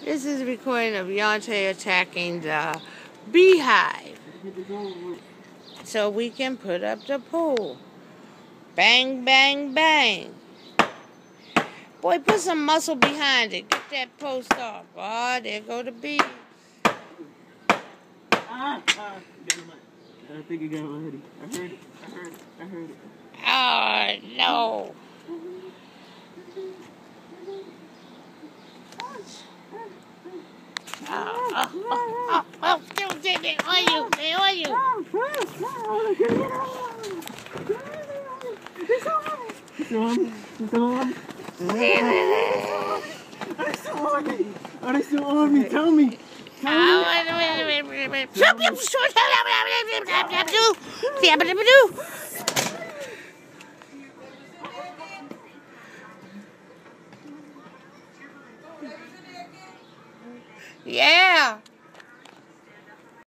This is a recording of Beyonce attacking the beehive so we can put up the pole. Bang, bang, bang. Boy, put some muscle behind it. Get that post off. Oh, there go the bees. I think it got already. I heard it. Oh, no. They on you. They on you. Are they still on me? Tell me. Yeah.